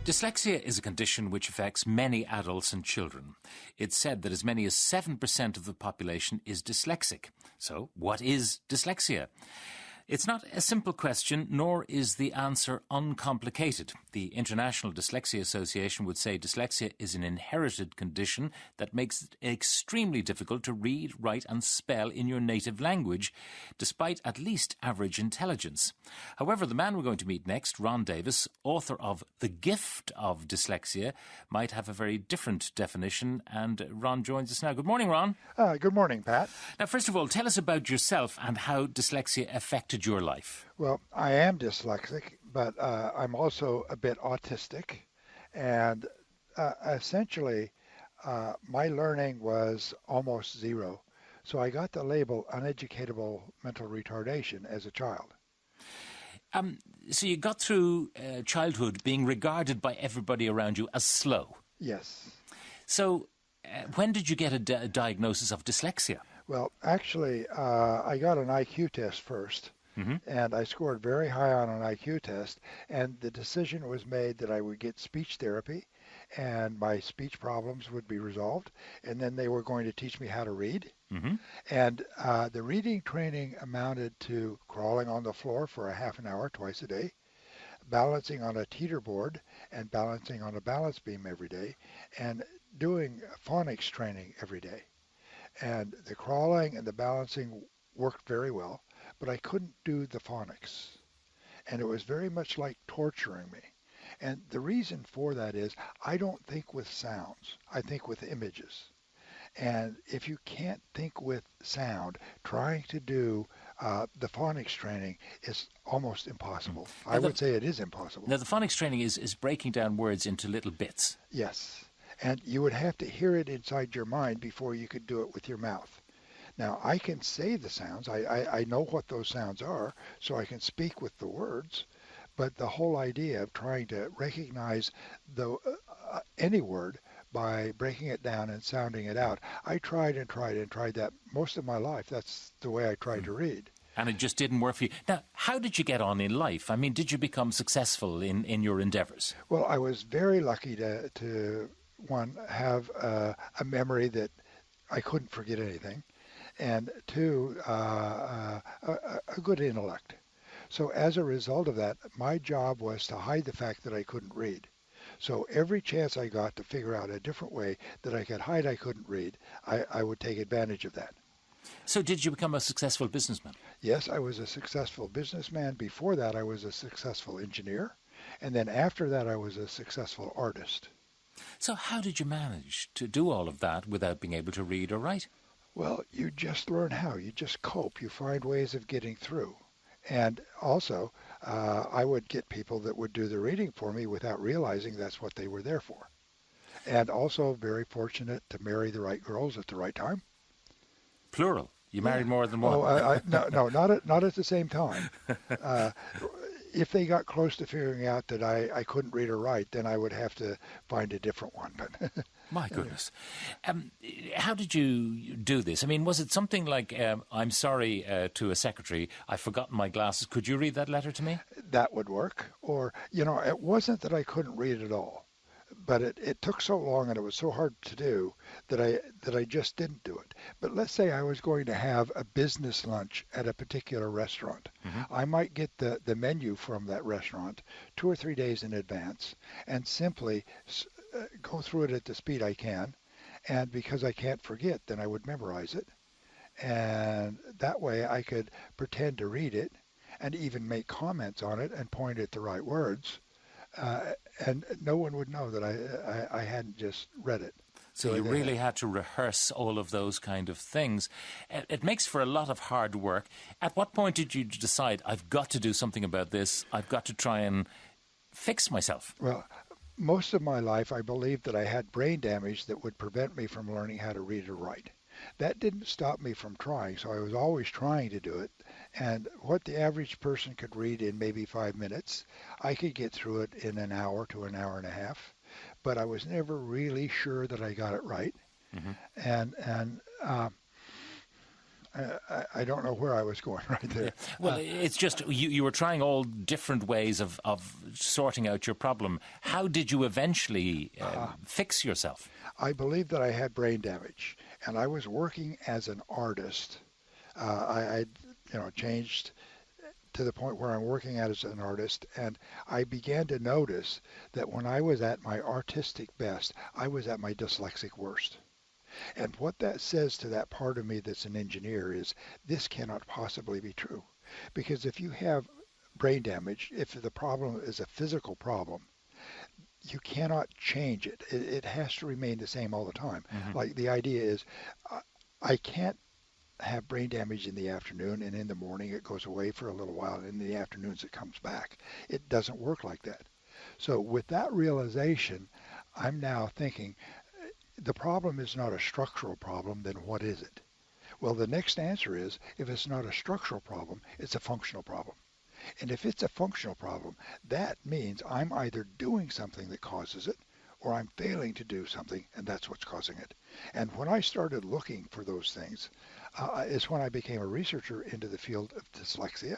Dyslexia is a condition which affects many adults and children. It's said that as many as 7% of the population is dyslexic. So, what is dyslexia? It's not a simple question, nor is the answer uncomplicated. The International Dyslexia Association would say dyslexia is an inherited condition that makes it extremely difficult to read, write and spell in your native language, despite at least average intelligence. However, the man we're going to meet next, Ron Davis, author of The Gift of Dyslexia, might have a very different definition, and Ron joins us now. Good morning, Ron. Good morning, Pat. Now, first of all, tell us about yourself and how dyslexia affected your life. Well, I am dyslexic, but I'm also a bit autistic, and essentially my learning was almost zero. So I got the label uneducatable mental retardation as a child. So you got through childhood being regarded by everybody around you as slow. Yes. So when did you get a diagnosis of dyslexia? Well, actually, I got an IQ test first. And I scored very high on an IQ test, and the decision was made that I would get speech therapy, and my speech problems would be resolved, and then they were going to teach me how to read. And the reading training amounted to crawling on the floor for a half an hour twice a day, balancing on a teeter board, and balancing on a balance beam every day, and doing phonics training every day. And the crawling and the balancing worked very well, but I couldn't do the phonics. And it was very much like torturing me. And the reason for that is I don't think with sounds. I think with images. And if you can't think with sound, trying to do the phonics training is almost impossible. I would say it is impossible. Now, the phonics training is breaking down words into little bits. Yes. And you would have to hear it inside your mind before you could do it with your mouth. Now, I can say the sounds. I know what those sounds are, so I can speak with the words. But the whole idea of trying to recognize any word by breaking it down and sounding it out, I tried and tried and tried that most of my life. That's the way I tried to read. And it just didn't work for you. Now, how did you get on in life? I mean, did you become successful in your endeavors? Well, I was very lucky to have a memory that I couldn't forget anything. And two, a good intellect. So as a result of that, my job was to hide the fact that I couldn't read. So every chance I got to figure out a different way that I could hide I couldn't read, I would take advantage of that. So did you become a successful businessman? Yes, I was a successful businessman. Before that, I was a successful engineer. And then after that, I was a successful artist. So how did you manage to do all of that without being able to read or write? Well, you just learn how. You just cope. You find ways of getting through. And also, I would get people that would do the reading for me without realizing that's what they were there for. And also very fortunate to marry the right girls at the right time. Plural. You married more than one. Oh, no, not at the same time. If they got close to figuring out that I couldn't read or write, then I would have to find a different one. But my goodness. How did you do this? I mean, was it something like, I'm sorry to a secretary, I've forgotten my glasses. Could you read that letter to me? That would work. Or, it wasn't that I couldn't read at all. But it took so long and it was so hard to do that I just didn't do it. But let's say I was going to have a business lunch at a particular restaurant. I might get the menu from that restaurant 2 or 3 days in advance and simply go through it at the speed I can. And because I can't forget, then I would memorize it. And that way I could pretend to read it and even make comments on it and point at the right words. And no one would know that I hadn't just read it. So you really had to rehearse all of those kind of things. It makes for a lot of hard work. At what point did you decide, I've got to do something about this, I've got to try and fix myself? Well, most of my life I believed that I had brain damage that would prevent me from learning how to read or write. That didn't stop me from trying, so I was always trying to do it. And what the average person could read in maybe 5 minutes, I could get through it in an hour to an hour and a half. But I was never really sure that I got it right. And I don't know where I was going right there. Yeah. Well, it's just you were trying all different ways of sorting out your problem. How did you eventually fix yourself? I believe that I had brain damage, and I was working as an artist. I changed to the point where I'm working as an artist, and I began to notice that when I was at my artistic best, I was at my dyslexic worst. And what that says to that part of me that's an engineer is this cannot possibly be true. Because if you have brain damage, if the problem is a physical problem, you cannot change it. It has to remain the same all the time. Mm-hmm. Like the idea is, I can't have brain damage in the afternoon, and in the morning it goes away for a little while, and in the afternoons it comes back. It doesn't work like that. So with that realization, I'm now thinking, the problem is not a structural problem, then what is it? Well, the next answer is, if it's not a structural problem, it's a functional problem. And if it's a functional problem, that means I'm either doing something that causes it, or I'm failing to do something, and that's what's causing it. And when I started looking for those things, is when I became a researcher into the field of dyslexia.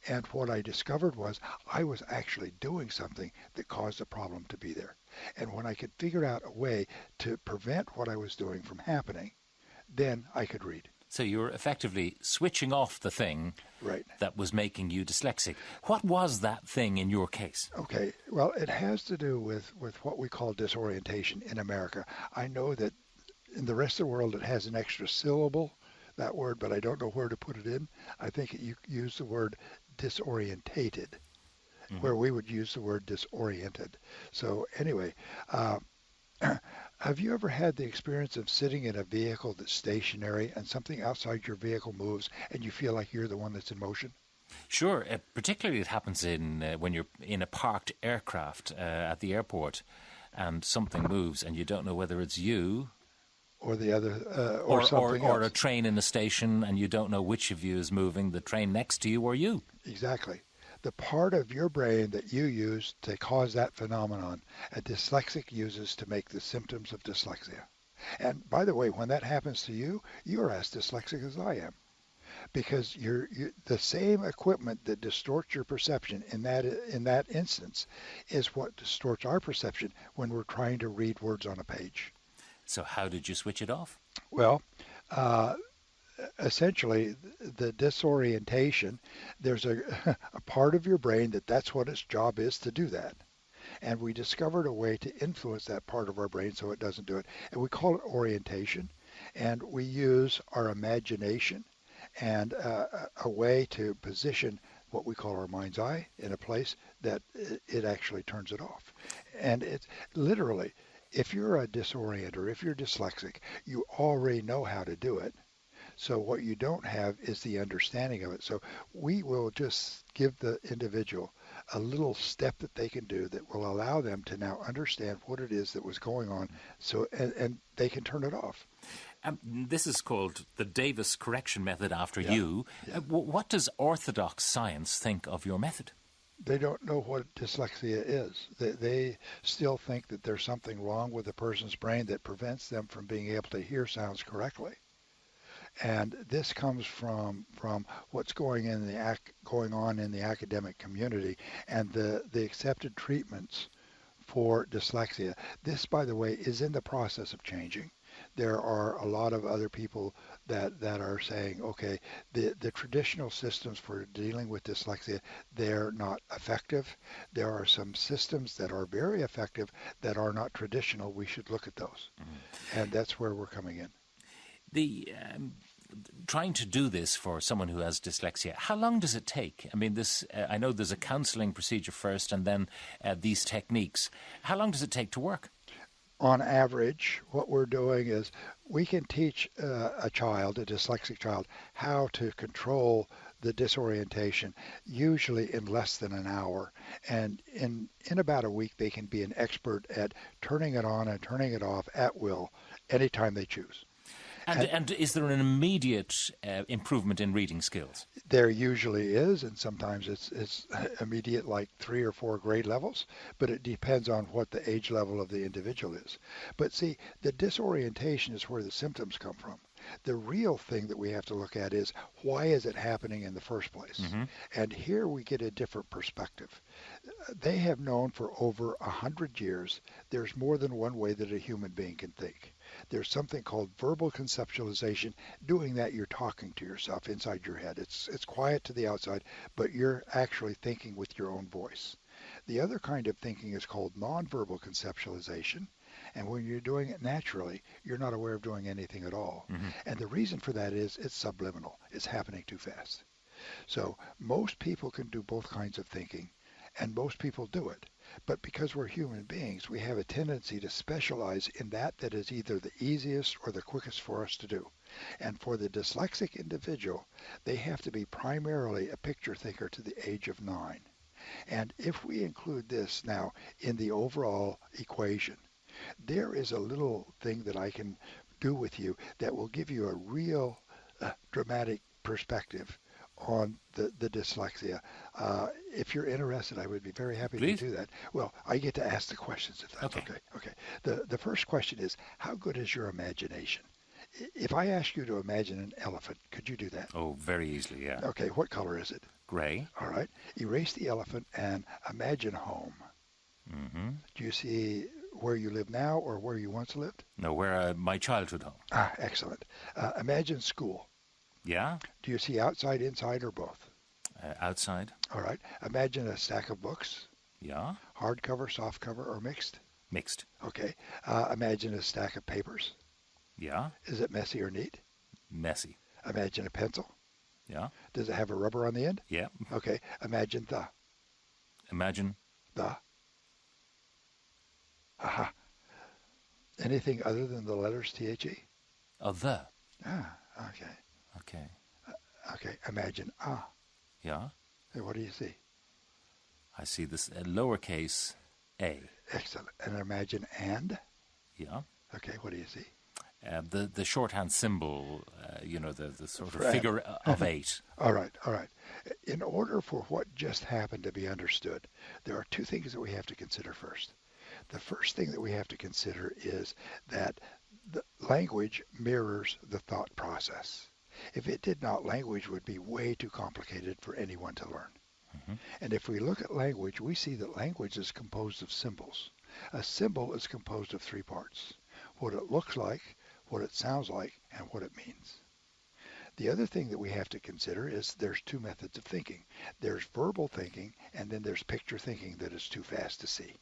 And what I discovered was I was actually doing something that caused the problem to be there. And when I could figure out a way to prevent what I was doing from happening, then I could read. So you were effectively switching off the thing Right. that was making you dyslexic. What was that thing in your case? Okay, well, it has to do with what we call disorientation in America. I know that in the rest of the world it has an extra syllable, that word, but I don't know where to put it in. I think you use the word disorientated, where we would use the word disoriented. So anyway, have you ever had the experience of sitting in a vehicle that's stationary and something outside your vehicle moves and you feel like you're the one that's in motion? Sure, particularly it happens when you're in a parked aircraft at the airport and something moves and you don't know whether it's you or the other, or something or else. a train in the station and you don't know which of you is moving, the train next to you or you. Exactly. The part of your brain that you use to cause that phenomenon, a dyslexic uses to make the symptoms of dyslexia. And by the way, when that happens to you, you're as dyslexic as I am, because you're the same equipment that distorts your perception in that instance is what distorts our perception when we're trying to read words on a page. So how did you switch it off? Well, essentially, the disorientation, there's a part of your brain that's what its job is to do that. And we discovered a way to influence that part of our brain so it doesn't do it. And we call it orientation. And we use our imagination and a way to position what we call our mind's eye in a place that it actually turns it off. And it's literally, if you're a disorienter, if you're dyslexic, you already know how to do it. So what you don't have is the understanding of it. So we will just give the individual a little step that they can do that will allow them to now understand what it is that was going on, so and they can turn it off. This is called the Davis correction method after you. Yeah. What does orthodox science think of your method? They don't know what dyslexia is. They still think that there's something wrong with a person's brain that prevents them from being able to hear sounds correctly. And this comes from what's going on in the academic community and the accepted treatments for dyslexia. This, by the way, is in the process of changing. There are a lot of other people that are saying, okay, the traditional systems for dealing with dyslexia, they're not effective. There are some systems that are very effective that are not traditional. We should look at those. Mm-hmm. And that's where we're coming in. Trying to do this for someone who has dyslexia, how long does it take? I mean, I know there's a counselling procedure first and then these techniques. How long does it take to work? On average, what we're doing is we can teach a dyslexic child, how to control the disorientation, usually in less than an hour. And in about a week, they can be an expert at turning it on and turning it off at will, anytime they choose. And is there an immediate improvement in reading skills? There usually is, and sometimes it's immediate, like 3 or 4 grade levels, but it depends on what the age level of the individual is. But see, the disorientation is where the symptoms come from. The real thing that we have to look at is why is it happening in the first place? Mm-hmm. And here we get a different perspective. They have known for over 100 years there's more than one way that a human being can think. There's something called verbal conceptualization. Doing that, you're talking to yourself inside your head. It's quiet to the outside, but you're actually thinking with your own voice. The other kind of thinking is called nonverbal conceptualization. And when you're doing it naturally, you're not aware of doing anything at all. Mm-hmm. And the reason for that is it's subliminal. It's happening too fast. So most people can do both kinds of thinking, and most people do it. But because we're human beings, we have a tendency to specialize in that is either the easiest or the quickest for us to do. And for the dyslexic individual, they have to be primarily a picture thinker to the age of 9. And if we include this now in the overall equation, there is a little thing that I can do with you that will give you a real dramatic perspective on the dyslexia. If you're interested, I would be very happy Please. to do that. Well, I get to ask the questions if that's okay. Okay. The first question is, how good is your imagination? If I ask you to imagine an elephant, could you do that? Oh, very easily, yeah. Okay, what color is it? Gray. All right. Erase the elephant and imagine home. Mm-hmm. Do you see where you live now or where you once lived? No, where my childhood home. Excellent. Imagine school. Yeah? Do you see outside, inside, or both? Outside. All right. Imagine a stack of books. Yeah? Hardcover, softcover, or mixed? Mixed. Okay. Imagine a stack of papers. Yeah? Is it messy or neat? Messy. Imagine a pencil. Yeah? Does it have a rubber on the end? Yeah. Okay. Imagine the. Imagine. The. Aha. Anything other than the letters THE? Oh, the. Okay. Okay. Okay. Imagine ah. Yeah? What do you see? I see this lowercase a. Excellent. And imagine and. Yeah? Okay. What do you see? The shorthand symbol, the sort of Right. figure of 8. All right. In order for what just happened to be understood, there are two things that we have to consider first. The first thing that we have to consider is that the language mirrors the thought process. If it did not, language would be way too complicated for anyone to learn. Mm-hmm. And if we look at language, we see that language is composed of symbols. A symbol is composed of 3 parts: what it looks like, what it sounds like, and what it means. The other thing that we have to consider is there's 2 methods of thinking. There's verbal thinking, and then there's picture thinking that is too fast to see.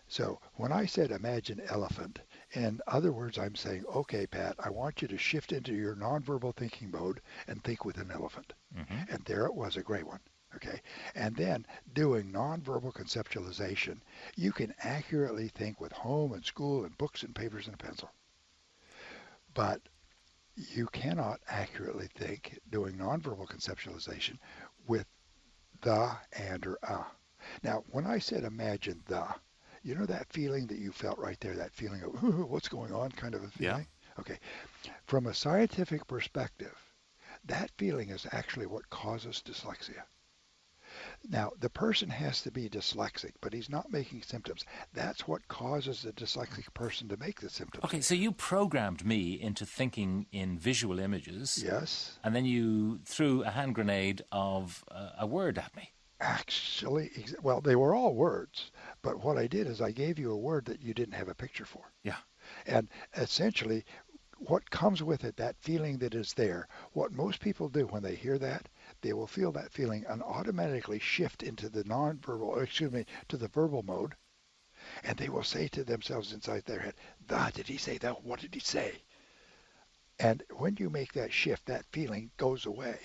So when I said imagine elephant, in other words, I'm saying, okay, Pat, I want you to shift into your nonverbal thinking mode and think with an elephant. Mm-hmm. And there it was, a gray one. Okay. And then doing nonverbal conceptualization, you can accurately think with home and school and books and papers and a pencil. But you cannot accurately think doing nonverbal conceptualization with the, and, or Now, when I said imagine the, you know that feeling that you felt right there, that feeling of what's going on kind of a feeling? Yeah. Okay. From a scientific perspective, that feeling is actually what causes dyslexia. Now, the person has to be dyslexic, but he's not making symptoms. That's what causes the dyslexic person to make the symptoms. Okay, so you programmed me into thinking in visual images. Yes. And then you threw a hand grenade of a word at me. Actually, well, they were all words, but what I did is I gave you a word that you didn't have a picture for. Yeah. And essentially, what comes with it, that feeling that is there, what most people do when they hear that, they will feel that feeling and automatically shift into the to the verbal mode, and they will say to themselves inside their head, did he say that? What did he say? And when you make that shift, that feeling goes away.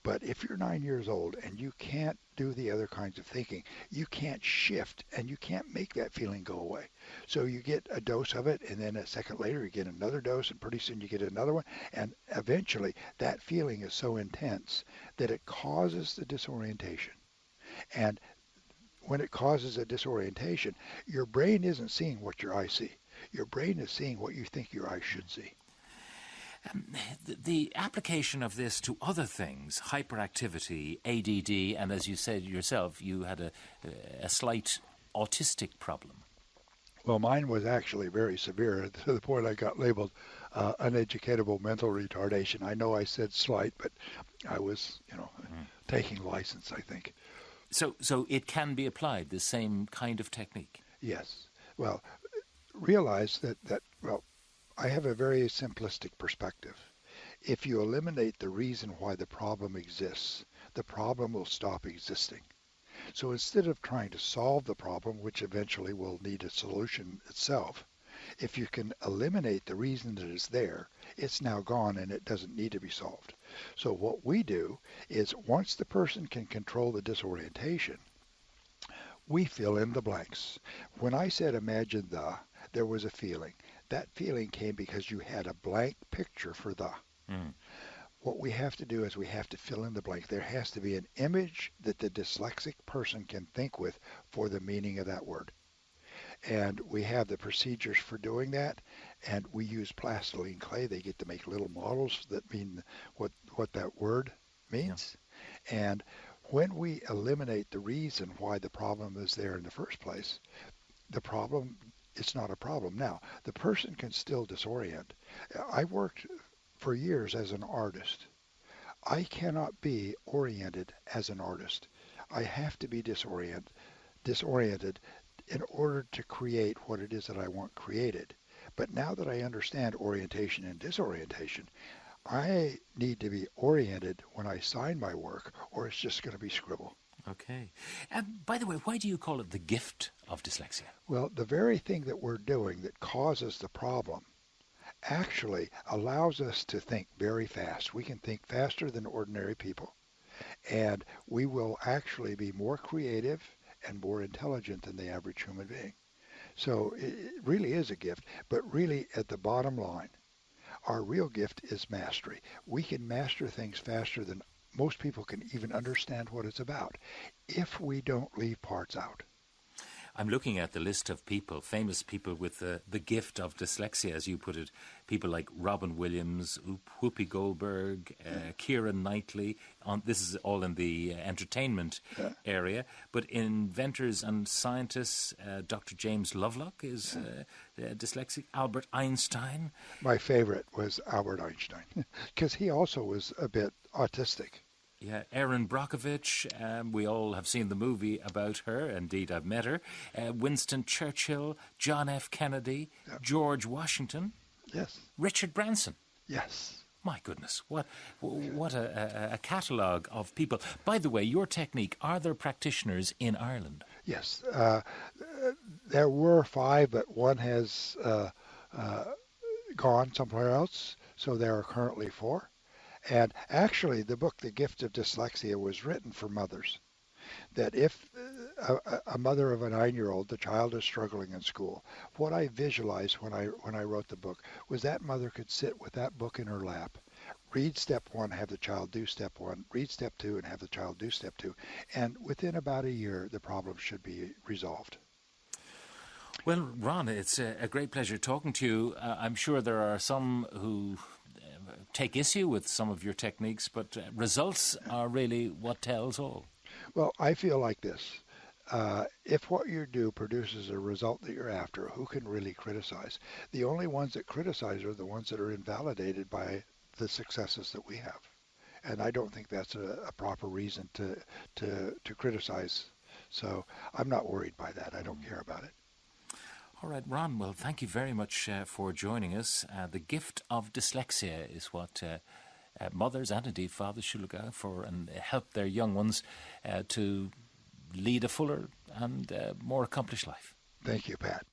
But if you're 9 years old and you can't do the other kinds of thinking, you can't shift and you can't make that feeling go away. So you get a dose of it, and then a second later you get another dose, and pretty soon you get another one. And eventually that feeling is so intense that it causes the disorientation. And when it causes a disorientation, your brain isn't seeing what your eyes see. Your brain is seeing what you think your eyes should see. The application of this to other things, hyperactivity, ADD, and as you said yourself, you had a slight autistic problem. Well, mine was actually very severe to the point I got labeled uneducatable mental retardation. I know I said slight, but I was, taking license, I think. So it can be applied, the same kind of technique? Yes. Well, realize well, I have a very simplistic perspective. If you eliminate the reason why the problem exists, the problem will stop existing. So instead of trying to solve the problem, which eventually will need a solution itself, if you can eliminate the reason that it's there, it's now gone and it doesn't need to be solved. So what we do is once the person can control the disorientation, we fill in the blanks. When I said imagine there was a feeling. That feeling came because you had a blank picture for the. Mm. What we have to do is we have to fill in the blank. There has to be an image that the dyslexic person can think with for the meaning of that word. And we have the procedures for doing that, and we use plastiline clay. They get to make little models that mean what that word means. Yeah. And when we eliminate the reason why the problem is there in the first place, it's not a problem. Now, the person can still disorient. I worked for years as an artist. I cannot be oriented as an artist. I have to be disoriented in order to create what it is that I want created. But now that I understand orientation and disorientation, I need to be oriented when I sign my work, or it's just going to be scribble. Okay. By the way, why do you call it the gift of dyslexia? Well, the very thing that we're doing that causes the problem actually allows us to think very fast. We can think faster than ordinary people, and we will actually be more creative and more intelligent than the average human being. So it really is a gift, but really at the bottom line, our real gift is mastery. We can master things faster than most people can even understand what it's about if we don't leave parts out. I'm looking at the list of people, famous people with the gift of dyslexia, as you put it. People like Robin Williams, Whoopi Goldberg, Keira Knightley. This is all in the entertainment area. But inventors and scientists, Dr. James Lovelock is dyslexic. Albert Einstein. My favorite was Albert Einstein, because he also was a bit autistic. Yeah, Erin Brockovich, we all have seen the movie about her. Indeed, I've met her. Winston Churchill, John F. Kennedy, George Washington. Yes. Richard Branson. Yes. My goodness, what a catalogue of people. By the way, your technique, are there practitioners in Ireland? Yes. There were 5, but one has gone somewhere else, so there are currently 4. And actually, the book, The Gift of Dyslexia, was written for mothers. That if a mother of a 9-year-old, the child is struggling in school, what I visualized when I wrote the book was that mother could sit with that book in her lap, read step 1, have the child do step 1, read step 2, and have the child do step 2. And within about a year, the problem should be resolved. Well, Ron, it's a great pleasure talking to you. I'm sure there are some who take issue with some of your techniques, but results are really what tells all. Well, I feel like this. If what you do produces a result that you're after, who can really criticize? The only ones that criticize are the ones that are invalidated by the successes that we have. And I don't think that's a proper reason to criticize. So I'm not worried by that. I don't care about it. All right, Ron, well, thank you very much for joining us. The gift of dyslexia is what mothers and indeed fathers should look out for and help their young ones to lead a fuller and more accomplished life. Thank you, Pat.